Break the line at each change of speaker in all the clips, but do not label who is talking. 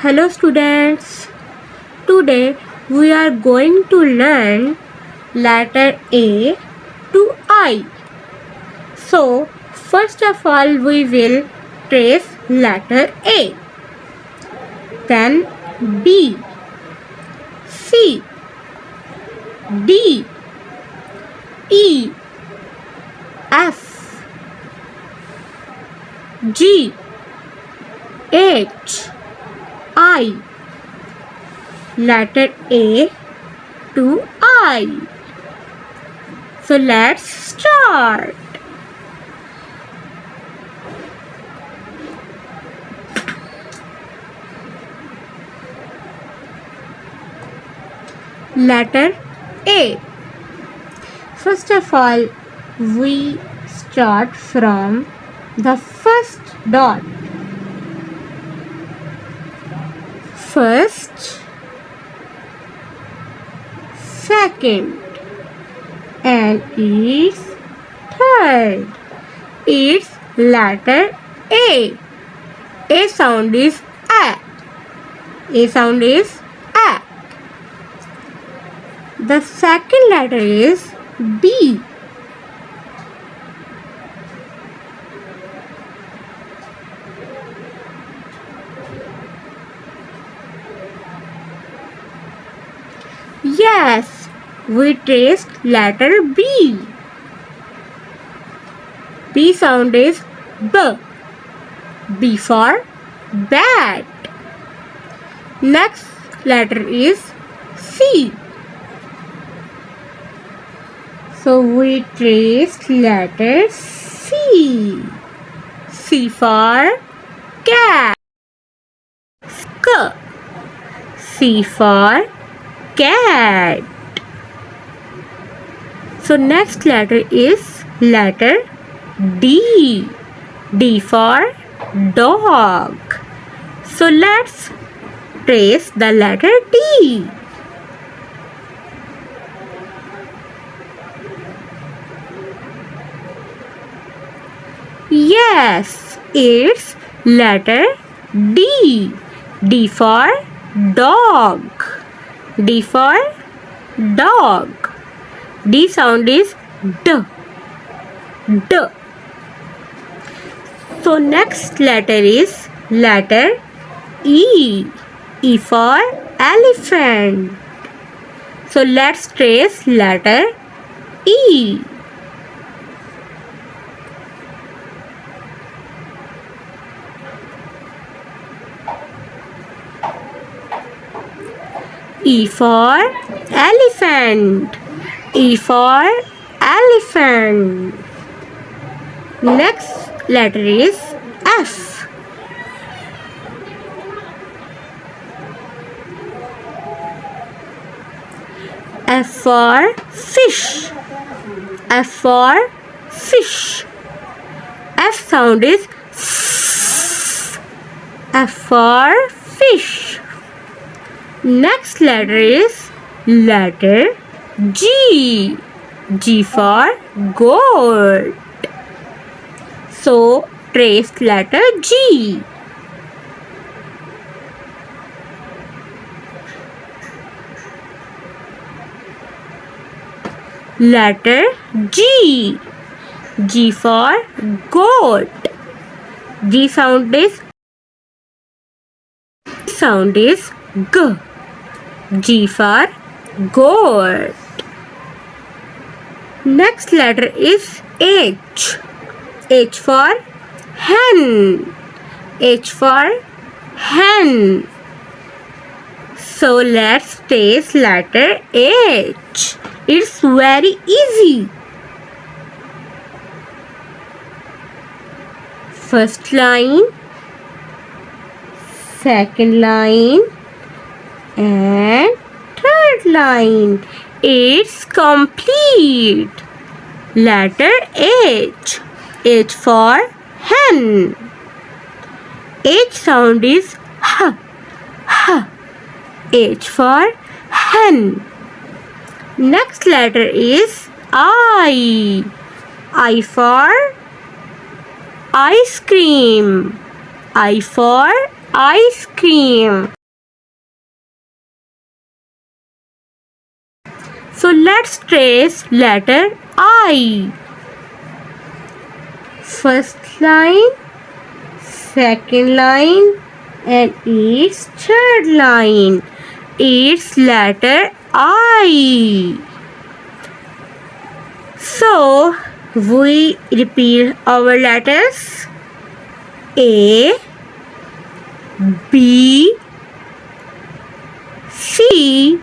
Hello students, today we are going to learn letter A to I. So first of all we will trace letter A, then B, C, D, E, F, G, H, I. Letter A to I. So let's start. Letter A. First of all, we start from the first dot. First, second, and its third. Its letter A. A sound is A. A sound is A. The second letter is B. Yes, we traced letter B. B sound is B. B for bat. Next letter is C. So we traced letter C. C for cat. K. C for cat. So next letter is letter D. D for dog. So let's trace the letter D. Yes, it's letter D. D for dog. D for dog. D sound is D. D. So next letter is letter E. E for elephant. So let's trace letter E. E for elephant. E for elephant. Next letter is F. F for fish. F for fish. F sound is F. F for fish. Next letter is letter G. G for goat. So trace letter G. Letter G. G for goat. G sound is G. G for goat. Next letter is H. H for hen. H for hen. So let's trace letter H. It's very easy. First line, second line, and third line. It's complete. Letter H. H for hen. H sound is H. H. H for hen. Next letter is I. I for ice cream. I for ice cream. So let's trace letter I. First line, second line, and its third line. It's letter I. So we repeat our letters: A, B, C,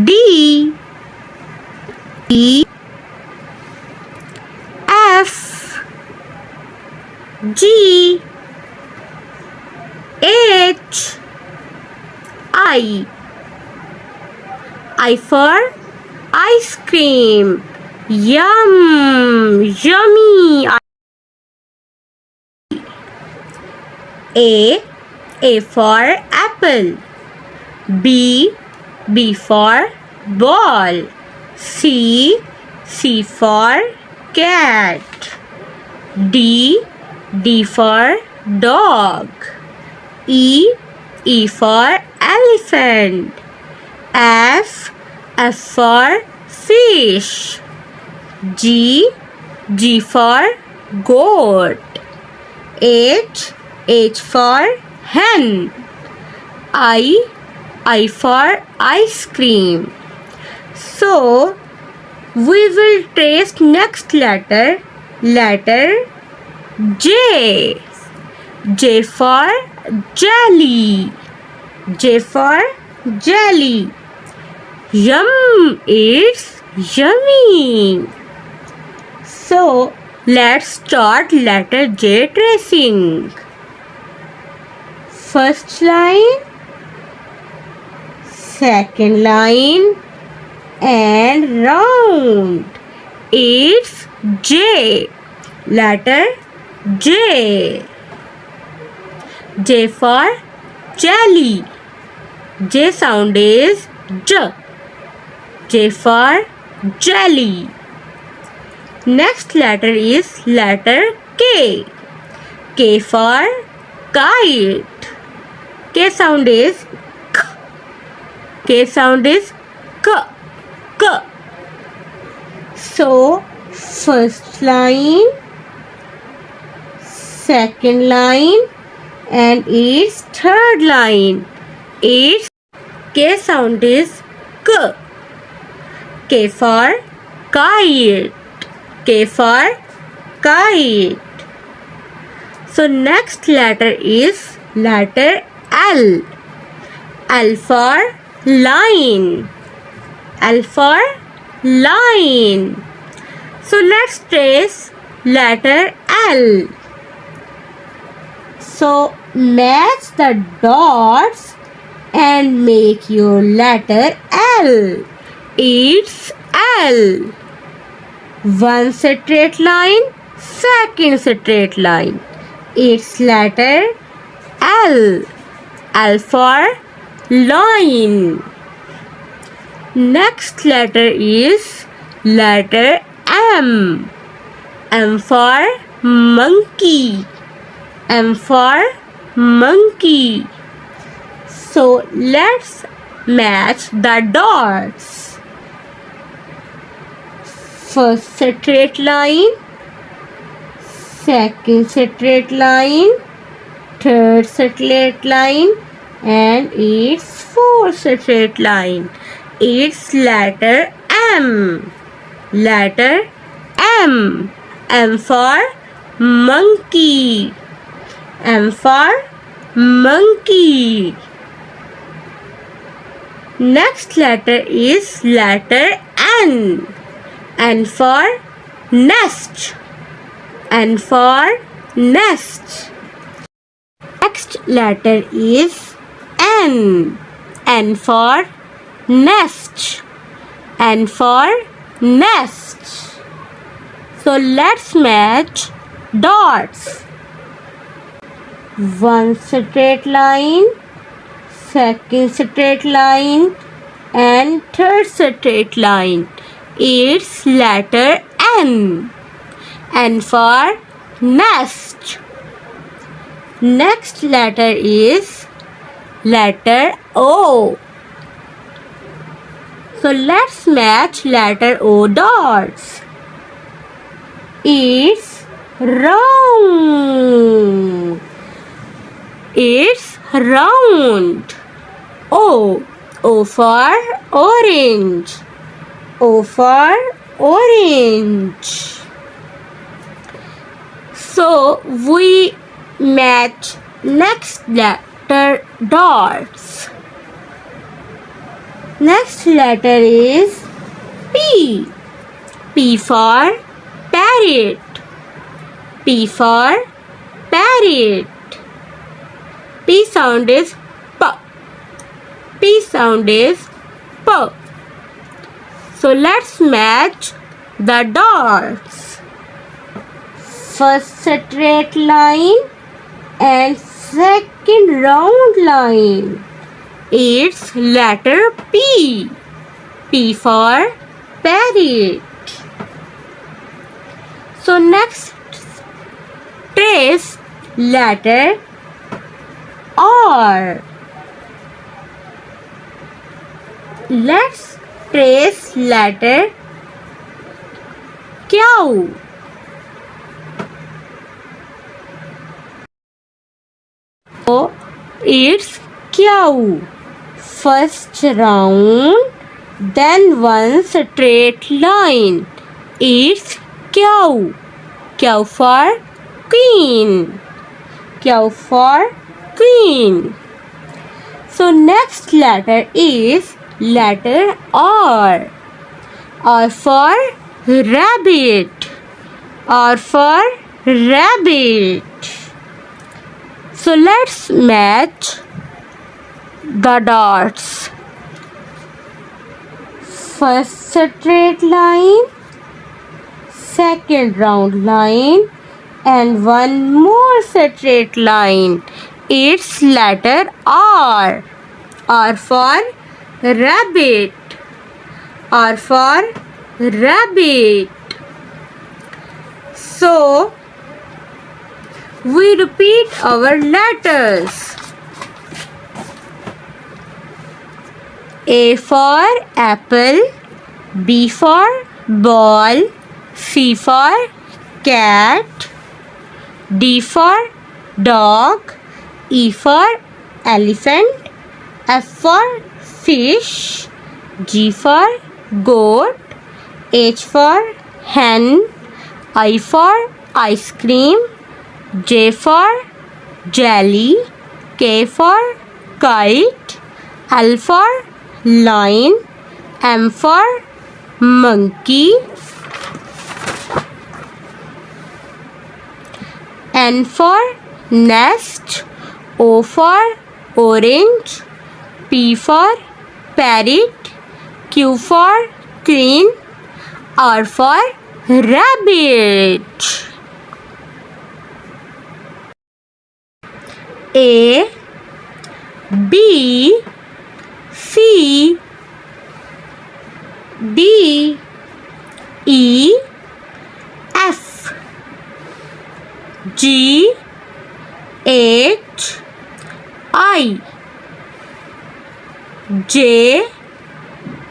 D, E, F, G, H, I. I for ice cream. Yum, yummy. A for apple. B for ball. C for cat. D for dog. E for elephant. F for fish. G for goat. H for hen. I for ice cream. So we will trace next letter J. J for jelly. J for jelly. Yum, it's yummy. So let's start letter J tracing. First line, second line, and round. It's J. Letter J. J for jelly. J sound is J. J for jelly. Next letter is letter K. K for kite. K sound is K. K sound is K. K. So first line, second line, and its third line. Its K sound is K. K for kite. K for kite. So next letter is letter L. L for line. L for line. So let's trace letter L. So match the dots and make your letter L. It's L. One straight line, second straight line. It's letter L. L for line. Next letter is letter M. M for monkey. M for monkey. So let's match the dots. First straight line, second straight line, third straight line, and its fourth straight line. It's letter M. Letter M. M for monkey. M for monkey. Next letter is letter N. N for nest. N for nest. Next letter is N. N for nest. N for nest. So let's match dots. One straight line, second straight line, and third straight line. It's letter N. N for nest. Next letter is letter O. So let's match letter O dots. It's round. It's round. O. O for orange. O for orange. So we match next letter dots. Next letter is P. P for parrot. P for parrot. P sound is P. P sound is P. So let's match the dots. First straight line and second round line. It's letter P. P for parrot. So next trace letter R. Let's trace letter Q. So it's Q. First round, then one straight line. It's Q. Q for queen. Q for queen. So next letter is letter R. R for rabbit. R for rabbit. So let's match the dots. First straight line, second round line, and one more straight line. It's letter R. R for rabbit. R for rabbit. So we repeat our letters. A for apple, B for ball, C for cat, D for dog, E for elephant, F for fish, G for goat, H for hen, I for ice cream, J for jelly, K for kite, L for lion, M for monkey, N for nest, O for orange, P for parrot, Q for queen, R for rabbit. A, B, C, D, E, F, G, H, I, J,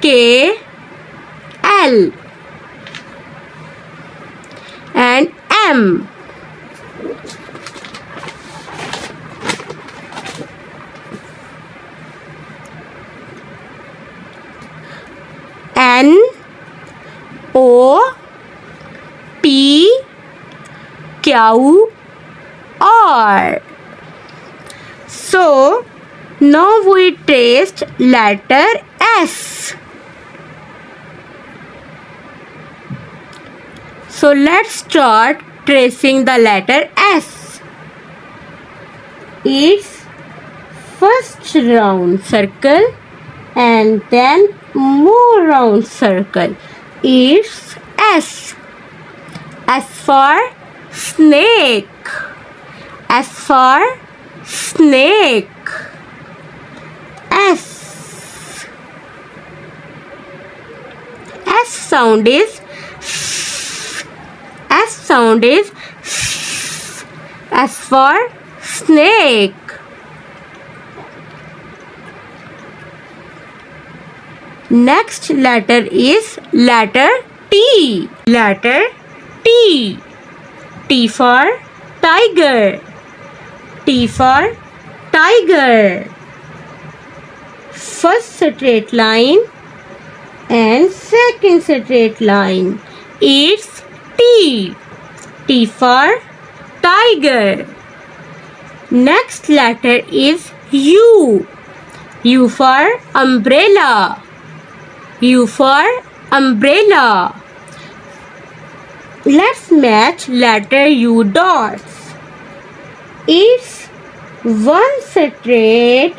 K, L, and M. N, O, P, Q, R. So now we traced letter S. So let's start tracing the letter S. Its first round circle and then more round circle. It's S. S for snake. S for snake. S. S sound is S. S sound is S. S for snake. Next letter is letter T. Letter T. T for tiger. T for tiger. First straight line and second straight line. It's T. T for tiger. Next letter is U. U for umbrella. U for umbrella. Let's match letter U dots. It's one straight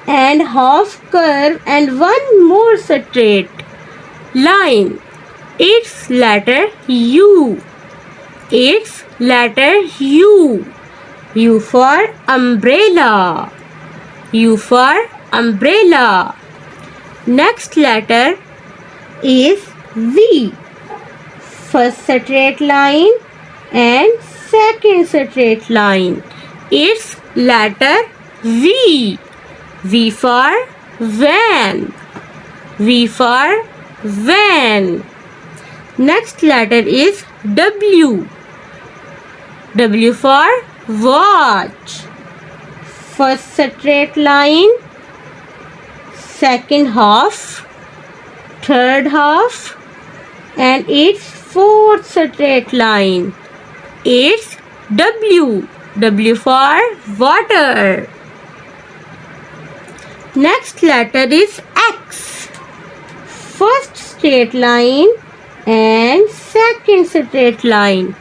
and half curve and one more straight line. It's letter U. It's letter U. U for umbrella. U for umbrella. Next letter is V. First straight line and second straight line. It's letter V. V for van. V for van. Next letter is W. W for watch. First straight line, second half, third half, and it's fourth straight line. It's W. W for water. Next letter is X. First straight line and second straight line.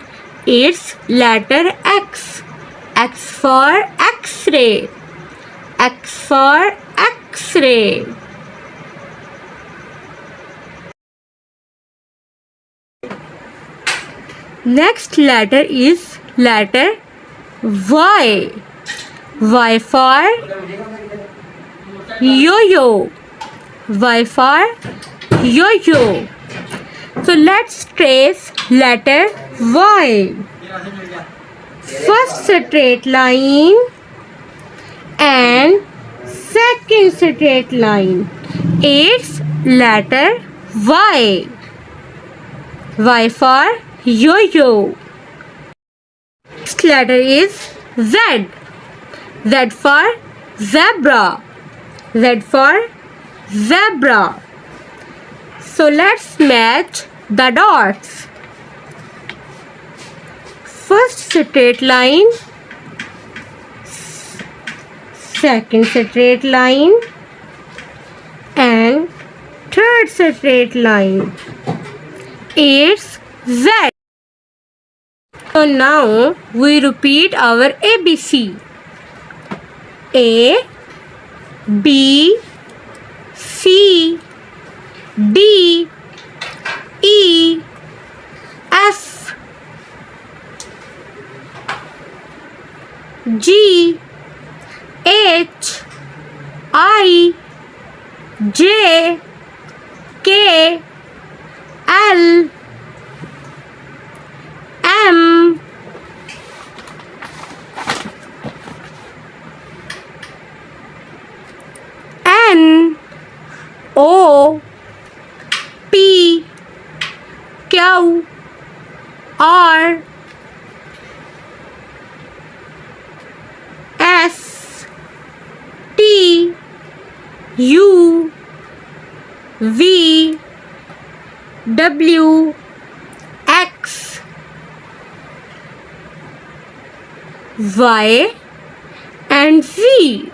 It's letter X. X for X-ray. X for X-ray. Next letter is letter Y. Y for yo-yo. Y for yo-yo. So let's trace letter Y. First straight line and second straight line. It's letter Y. Y for yo-yo. Next letter is Z. Z for zebra. Z for zebra. So let's match the dots. First straight line, second straight line, and third straight line. It's Z. So now we repeat our ABC. A, B, C, D, E, F, G, H, I, J, K, L, M, N, O, P, Q, R, S, T, U, V, W, X, Y, and Z.